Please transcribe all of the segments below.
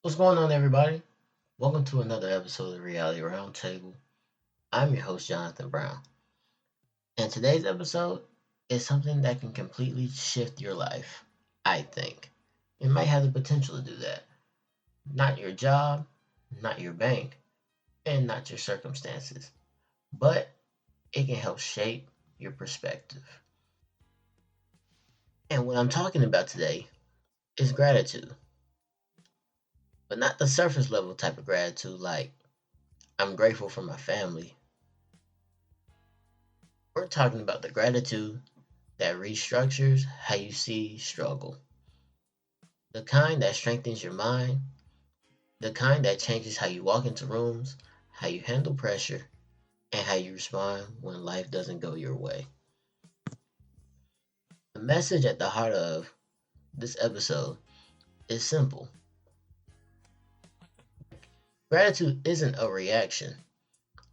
What's going on, everybody? Welcome to another episode of Reality Roundtable. I'm your host, Jonathan Brown, and today's episode is something that can completely shift your life. I think it might have the potential to do that. Not your job, not your bank, and not your circumstances, but it can help shape your perspective. And what I'm talking about today is gratitude, but not the surface level type of gratitude like I'm grateful for my family. We're talking about the gratitude that restructures how you see struggle. The kind that strengthens your mind, the kind that changes how you walk into rooms, how you handle pressure, and how you respond when life doesn't go your way. The message at the heart of this episode is simple. Gratitude isn't a reaction,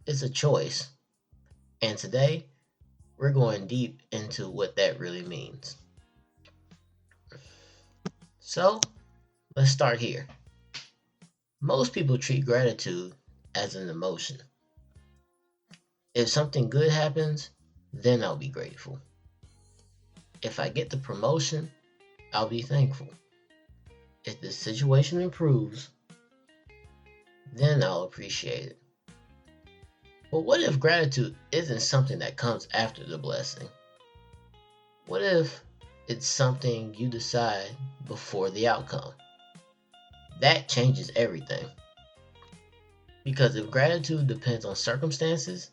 it's a choice. And today, we're going deep into what that really means. So, let's start here. Most people treat gratitude as an emotion. If something good happens, then I'll be grateful. If I get the promotion, I'll be thankful. If the situation improves, then I'll appreciate it. But what if gratitude isn't something that comes after the blessing? What if it's something you decide before the outcome? That changes everything. Because if gratitude depends on circumstances,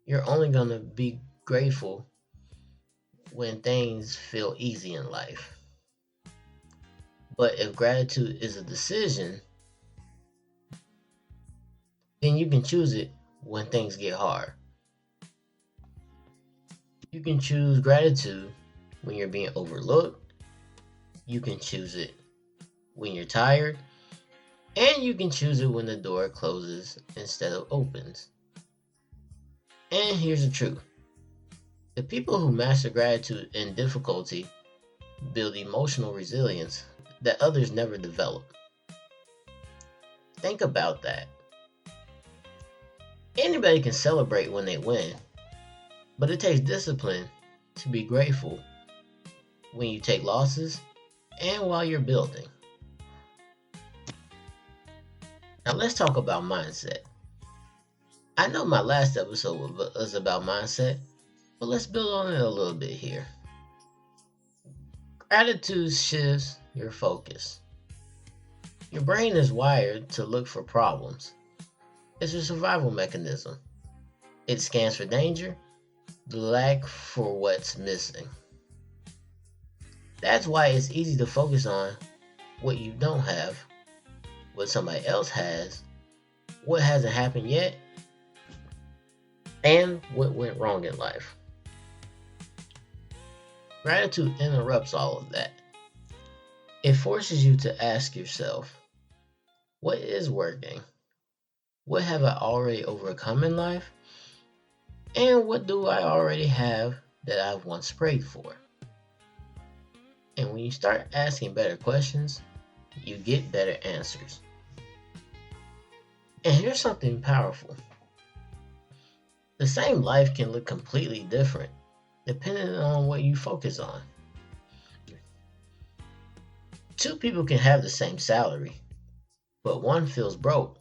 you're only going to be grateful when things feel easy in life. But if gratitude is a decision, then you can choose it when things get hard. You can choose gratitude when you're being overlooked. You can choose it when you're tired. And you can choose it when the door closes instead of opens. And here's the truth. The people who master gratitude in difficulty build emotional resilience that others never develop. Think about that. Anybody can celebrate when they win, but it takes discipline to be grateful when you take losses and while you're building. Now let's talk about mindset. I know my last episode was about mindset, but let's build on it a little bit here. Gratitude shifts your focus. Your brain is wired to look for problems. It's a survival mechanism. It scans for danger, the lack for what's missing. That's why it's easy to focus on what you don't have, what somebody else has, what hasn't happened yet, and what went wrong in life. Gratitude interrupts all of that. It forces you to ask yourself, what is working? What have I already overcome in life? And what do I already have that I've once prayed for? And when you start asking better questions, you get better answers. And here's something powerful. The same life can look completely different depending on what you focus on. Two people can have the same salary, but one feels broke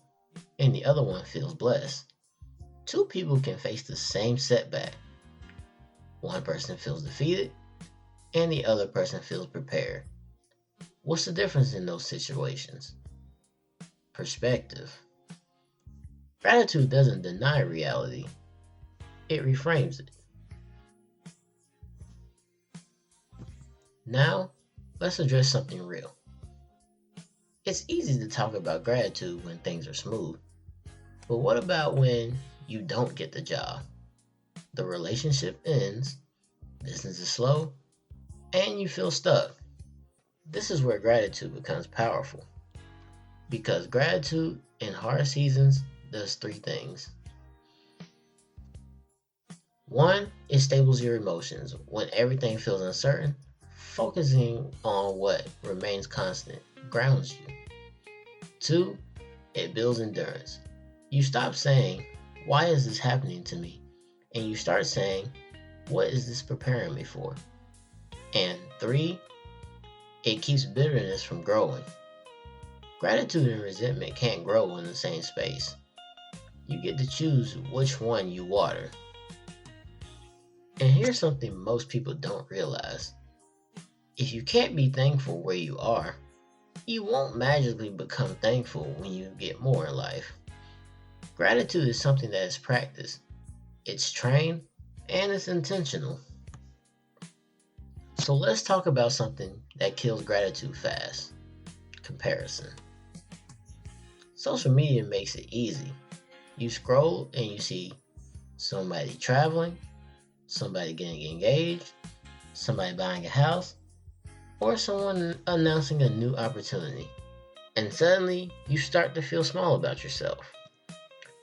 and the other one feels blessed. Two people can face the same setback. One person feels defeated and the other person feels prepared. What's the difference in those situations? Perspective. Gratitude doesn't deny reality, it reframes it. Now, let's address something real. It's easy to talk about gratitude when things are smooth, but what about when you don't get the job? The relationship ends, business is slow, and you feel stuck. This is where gratitude becomes powerful. Because gratitude in hard seasons does three things. One, it stables your emotions. When everything feels uncertain, focusing on what remains constant grounds you. 2, it builds endurance. You stop saying, "Why is this happening to me?" And you start saying, "What is this preparing me for?" And 3, it keeps bitterness from growing. Gratitude and resentment can't grow in the same space. You get to choose which one you water. And here's something most people don't realize. If you can't be thankful where you are, you won't magically become thankful when you get more in life. Gratitude is something that is practiced, it's trained, and it's intentional. So let's talk about something that kills gratitude fast: comparison. Social media makes it easy. You scroll and you see somebody traveling, somebody getting engaged, somebody buying a house, or someone announcing a new opportunity. And suddenly you start to feel small about yourself.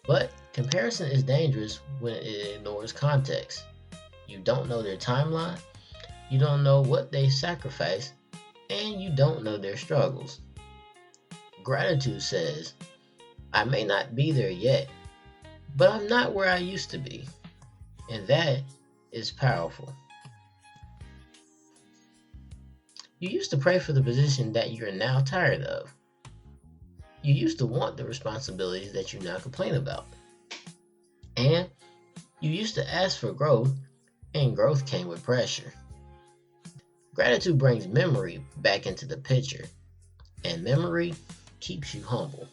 But comparison is dangerous when it ignores context. You don't know their timeline, you don't know what they sacrificed, and you don't know their struggles. Gratitude says, "I may not be there yet, but I'm not where I used to be." And that is powerful. You used to pray for the position that you're now tired of. You used to want the responsibilities that you now complain about. And you used to ask for growth, and growth came with pressure. Gratitude brings memory back into the picture, and memory keeps you humble.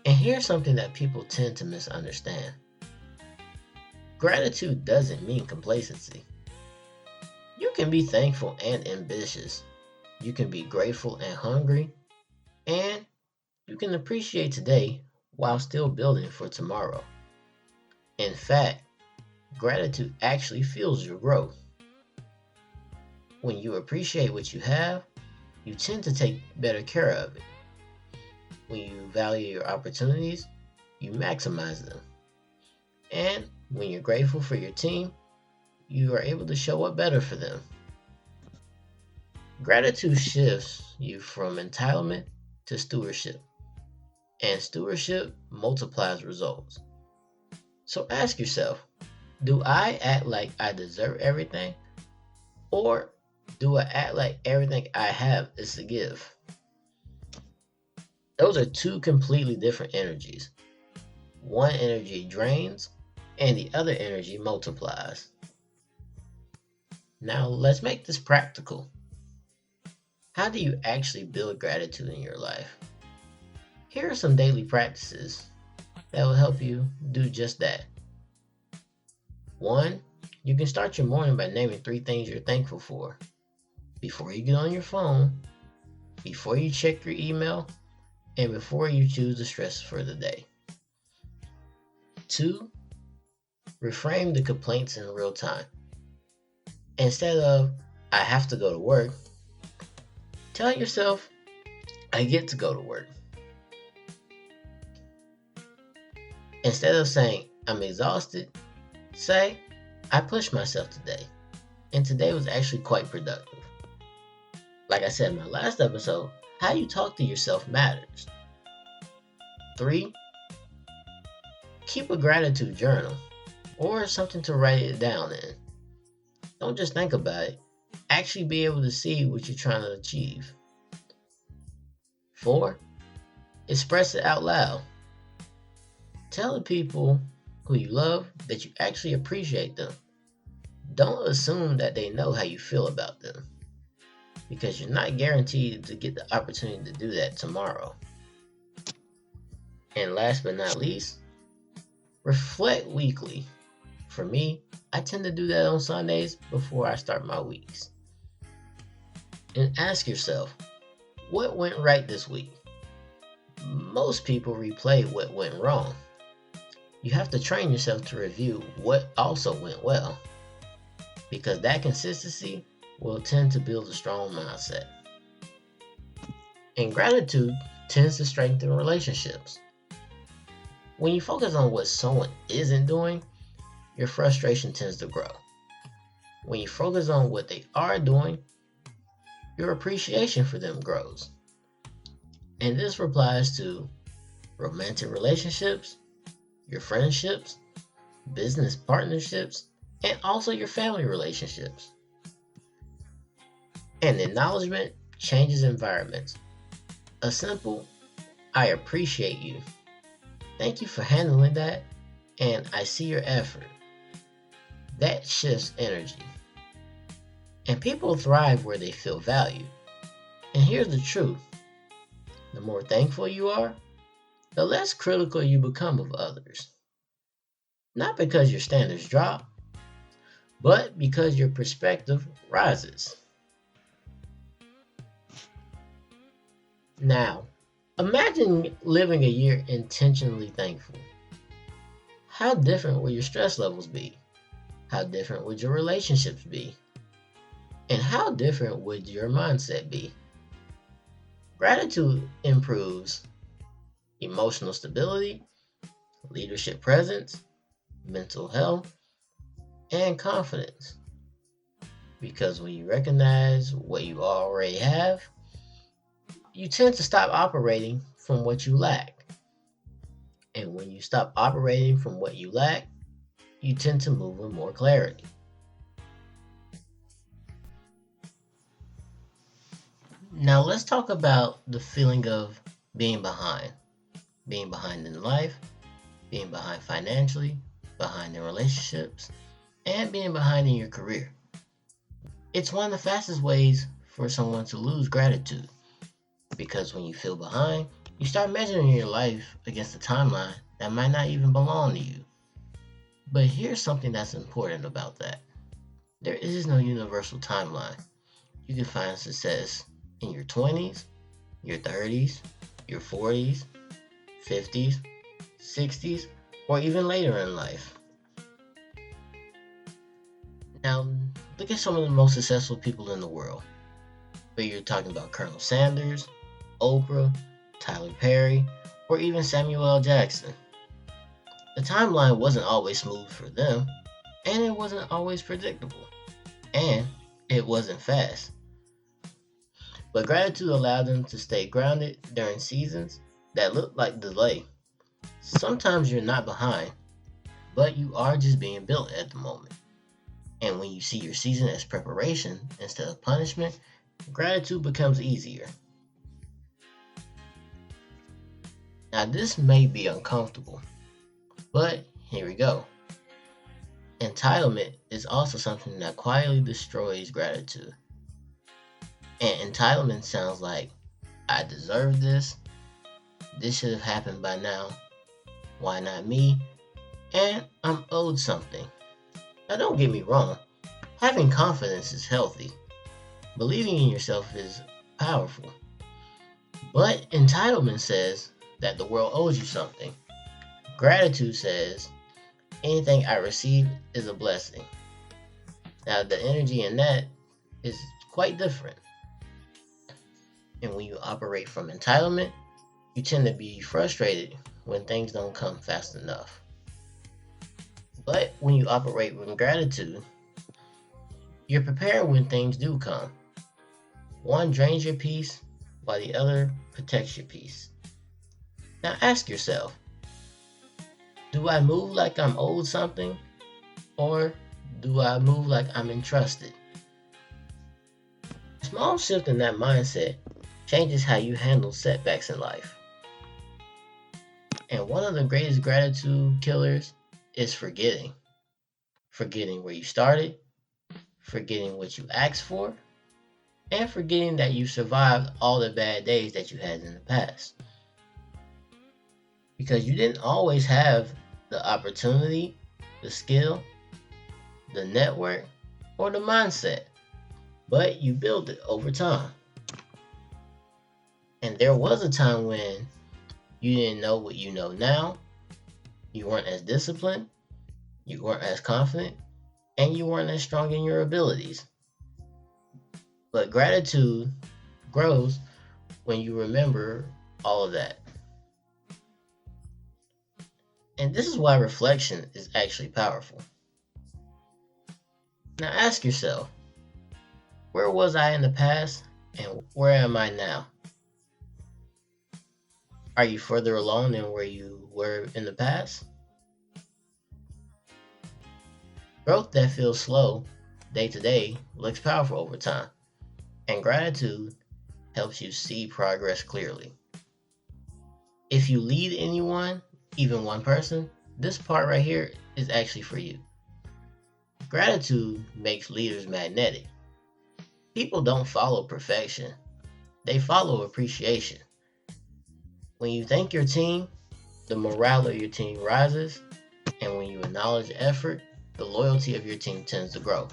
And here's something that people tend to misunderstand. Gratitude doesn't mean complacency. You can be thankful and ambitious. You can be grateful and hungry. And you can appreciate today while still building for tomorrow. In fact, gratitude actually fuels your growth. When you appreciate what you have, you tend to take better care of it. When you value your opportunities, you maximize them. And when you're grateful for your team, you are able to show up better for them. Gratitude shifts you from entitlement to stewardship, and stewardship multiplies results. So ask yourself, do I act like I deserve everything? Or do I act like everything I have is to give? Those are two completely different energies. One energy drains, and the other energy multiplies. Now, let's make this practical. How do you actually build gratitude in your life? Here are some daily practices that will help you do just that. 1, you can start your morning by naming 3 things you're thankful for. Before you get on your phone, before you check your email, and before you choose the stress for the day. 2, reframe the complaints in real time. Instead of, "I have to go to work," tell yourself, "I get to go to work." Instead of saying, "I'm exhausted," say, "I pushed myself today, and today was actually quite productive." Like I said in my last episode, how you talk to yourself matters. 3, keep a gratitude journal or something to write it down in. Don't just think about it, actually be able to see what you're trying to achieve. 4, express it out loud. Tell the people who you love that you actually appreciate them. Don't assume that they know how you feel about them, because you're not guaranteed to get the opportunity to do that tomorrow. And last but not least, reflect weekly. For me, I tend to do that on Sundays before I start my weeks. And ask yourself, what went right this week? Most people replay what went wrong. You have to train yourself to review what also went well, because that consistency will tend to build a strong mindset. And gratitude tends to strengthen relationships. When you focus on what someone isn't doing, your frustration tends to grow. When you focus on what they are doing, your appreciation for them grows. And this applies to romantic relationships, your friendships, business partnerships, and also your family relationships. And acknowledgement changes environments. A simple, I appreciate you. Thank you for handling that, and I see your effort. That shifts energy. And people thrive where they feel valued. And here's the truth: the more thankful you are, the less critical you become of others. Not because your standards drop, but because your perspective rises. Now, imagine living a year intentionally thankful. How different would your stress levels be? How different would your relationships be? And how different would your mindset be? Gratitude improves emotional stability, leadership presence, mental health, and confidence. Because when you recognize what you already have, you tend to stop operating from what you lack. And when you stop operating from what you lack, you tend to move with more clarity. Now let's talk about the feeling of being behind. Being behind in life, being behind financially, behind in relationships, and being behind in your career. It's one of the fastest ways for someone to lose gratitude, because when you feel behind, you start measuring your life against a timeline that might not even belong to you. But here's something that's important about that: there is no universal timeline. You can find success in your 20s, your 30s, your 40s, 50s, 60s, or even later in life. Now, look at some of the most successful people in the world. Whether you're talking about Colonel Sanders, Oprah, Tyler Perry, or even Samuel L. Jackson. The timeline wasn't always smooth for them, and it wasn't always predictable, and it wasn't fast. But gratitude allowed them to stay grounded during seasons that looked like delay. Sometimes you're not behind, but you are just being built at the moment. And when you see your season as preparation instead of punishment, gratitude becomes easier. Now, this may be uncomfortable, but here we go. Entitlement is also something that quietly destroys gratitude. And entitlement sounds like, I deserve this, this should have happened by now, why not me, and I'm owed something. Now, don't get me wrong, having confidence is healthy. Believing in yourself is powerful. But entitlement says that the world owes you something. Gratitude says anything I receive is a blessing. Now, the energy in that is quite different. And when you operate from entitlement, you tend to be frustrated when things don't come fast enough. But when you operate with gratitude, you're prepared when things do come. One drains your peace, while the other protects your peace. Now ask yourself, do I move like I'm owed something, or do I move like I'm entrusted? A small shift in that mindset changes how you handle setbacks in life. And one of the greatest gratitude killers is forgetting. Forgetting where you started, forgetting what you asked for, and forgetting that you survived all the bad days that you had in the past. Because you didn't always have the opportunity, the skill, the network, or the mindset, but you built it over time. And there was a time when you didn't know what you know now, you weren't as disciplined, you weren't as confident, and you weren't as strong in your abilities. But gratitude grows when you remember all of that. And this is why reflection is actually powerful. Now ask yourself, where was I in the past And where am I now? Are you further along than where you were in the past? Growth that feels slow day to day looks powerful over time, and gratitude helps you see progress clearly. If you lead anyone, even one person, this part right here is actually for you. Gratitude makes leaders magnetic. People don't follow perfection, they follow appreciation. When you thank your team, the morale of your team rises, and when you acknowledge effort, the loyalty of your team tends to grow.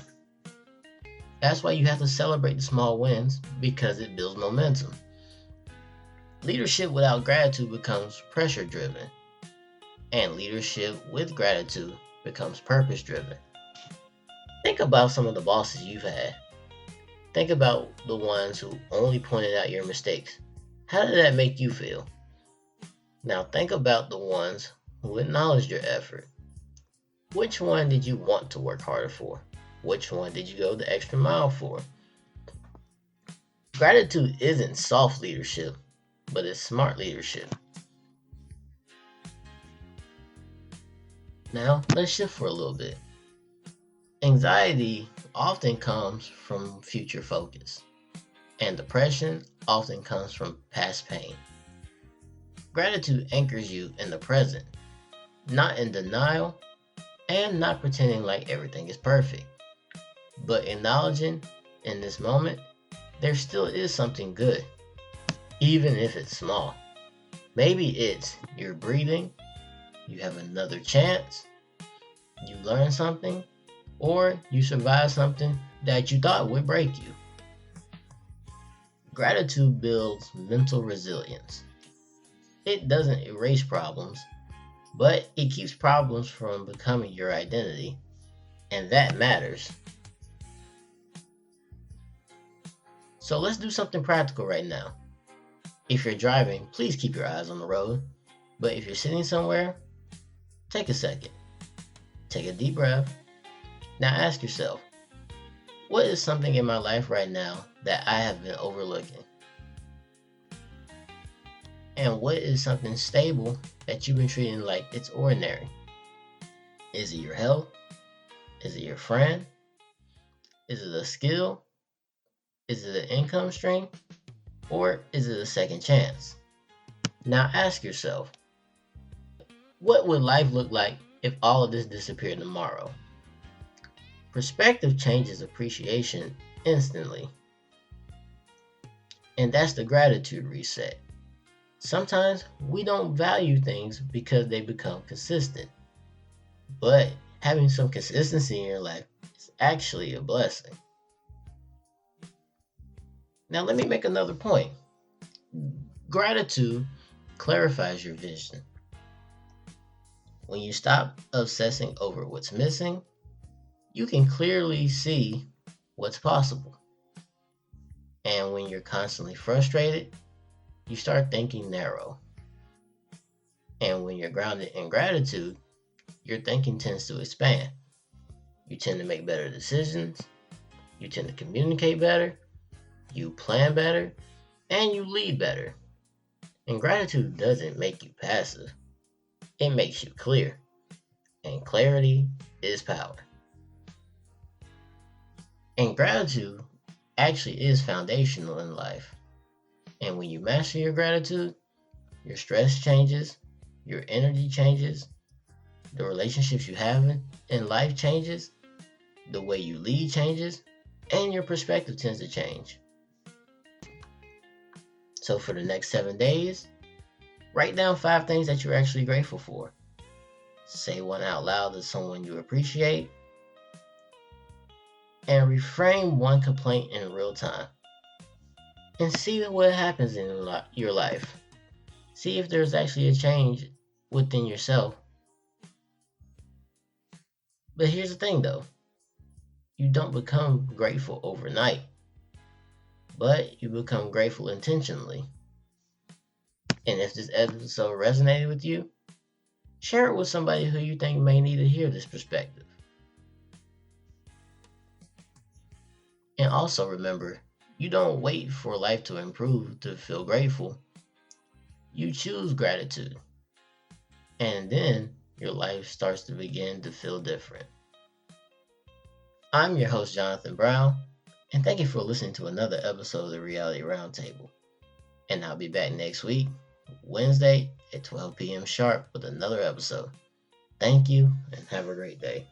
That's why you have to celebrate the small wins because it builds momentum. Leadership without gratitude becomes pressure driven, and leadership with gratitude becomes purpose driven. Think about some of the bosses you've had. Think about the ones who only pointed out your mistakes. How did that make you feel? Now think about the ones who acknowledged your effort. Which one did you want to work harder for? Which one did you go the extra mile for? Gratitude isn't soft leadership, but it's smart leadership. Now, let's shift for a little bit. Anxiety often comes from future focus, and depression often comes from past pain. Gratitude anchors you in the present, not in denial, and not pretending like everything is perfect, but acknowledging in this moment there still is something good, even if it's small. Maybe it's you're breathing, you have another chance, you learn something, or you survive something that you thought would break you. Gratitude builds mental resilience. It doesn't erase problems, but it keeps problems from becoming your identity, and that matters. So let's do something practical right now. If you're driving, please keep your eyes on the road, but if you're sitting somewhere, take a second. Take a deep breath. Now ask yourself, what is something in my life right now that I have been overlooking? And what is something stable that you've been treating like it's ordinary? Is it your health? Is it your friend? Is it a skill? Is it an income stream? Or is it a second chance? Now ask yourself, what would life look like if all of this disappeared tomorrow? Perspective changes appreciation instantly. And that's the gratitude reset. Sometimes we don't value things because they become consistent. But having some consistency in your life is actually a blessing. Now, let me make another point. Gratitude clarifies your vision. When you stop obsessing over what's missing, you can clearly see what's possible. And when you're constantly frustrated, you start thinking narrow. And when you're grounded in gratitude, your thinking tends to expand. You tend to make better decisions, you tend to communicate better, you plan better, and you lead better. And gratitude doesn't make you passive, it makes you clear. And clarity is power. And gratitude actually is foundational in life. And when you master your gratitude, your stress changes, your energy changes, the relationships you have in life changes, the way you lead changes, and your perspective tends to change. So for the next 7 days, write down 5 things that you're actually grateful for. Say one out loud to someone you appreciate, and reframe one complaint in real time. And see what happens in your life. See if there's actually a change within yourself. But here's the thing though, you don't become grateful overnight, but you become grateful intentionally. And if this episode resonated with you, share it with somebody who you think may need to hear this perspective. And also remember, You don't wait for life to improve to feel grateful. You choose gratitude. And then your life starts to begin to feel different. I'm your host, Jonathan Brown, and thank you for listening to another episode of the Reality Roundtable. And I'll be back next week, Wednesday at 12 p.m. sharp with another episode. Thank you and have a great day.